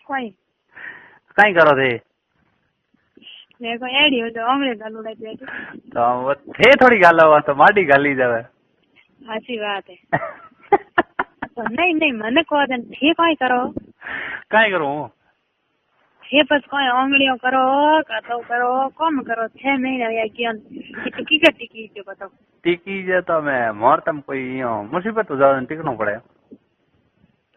कोई कहीं करो थे देखो एडी हो तो आंगळे गालू लग जाए तो वो थे थोड़ी गाल हुआ तो माटी गाली जावे अच्छी बात है तो नहीं नहीं मैंने कहा था थे कोई करो कहीं करूँ थे बस कोई आंगळियों करो करो कम करो 6 महीने या ज्ञान टिकी का टिकी जो बताओ टिकी जे तो मैं मोर तम कोई यो मुसीबत हो जाए टिकनो पड़े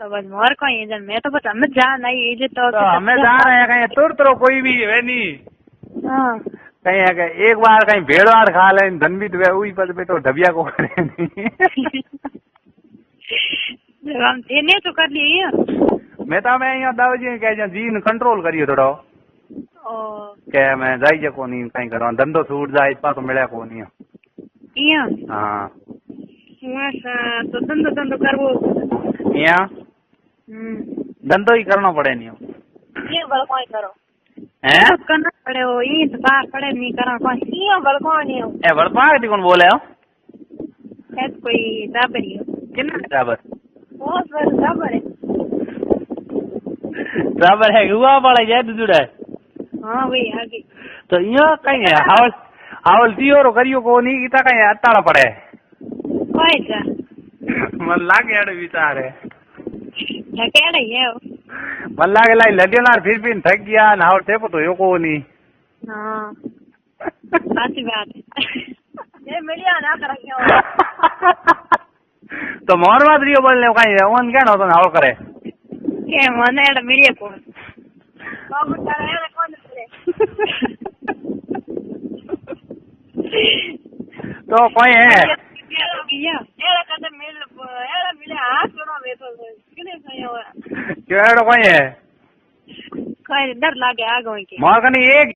तो बस मोर कोई जन मैं तो बस हमें जा नहीं ये तो हमें जा रहे हैं कहीं तुर कोई भी है नहीं हाँ कहीं है कि एक बार कहीं भेड़वाड़ खा ले धन भी तो वही पद पे तो ढबिया को करे नहीं हम देने तो कर लिए मैं तो मैं यहाँ दावजी कह जीन कंट्रोल करियो थोड़ा के मैं जाइए को नहीं कहीं करो धंधो छूट जाए इतना तो मिले को नहीं इया हाँ तो धंधो करवो यहाँ धंधो ही करना पड़े नहीं ये बल कोई करो हैं करना पड़े हो ये तो बाहर पड़े नहीं करा कोई ये बल कोई हो ए बड़पा दी कौन बोले हो है कोई दाबरी हो कितना बराबर बहुत बड़ा दाबर है बराबर है हुआ वाला जाए तो जुड़ा है हाँ वही आगे तो यहाँ कहीं है हावल दियो रो करियो को नहीं इतना कहीं अताड़ा पड़े कोई जा मन लागे अड़े विचार है ढकेड़ा ही है मन लागे लाई लड़ियो ना फिर भी थक गया ना और थे तो यो को नहीं हाँ अच्छी बात है ये मिलिया ना कर क्यों तो मोर बात रियो बोलने कहीं वन क्या ना तो हाव करे के मने एड मिलिया को बाबू तारे ने कौन करे तो कोई है एड़ा कदे मिले हाथ सुनो वे तो किने सही हो केड़ो कोई है कोई डर लागे आ गई के मोर कने एक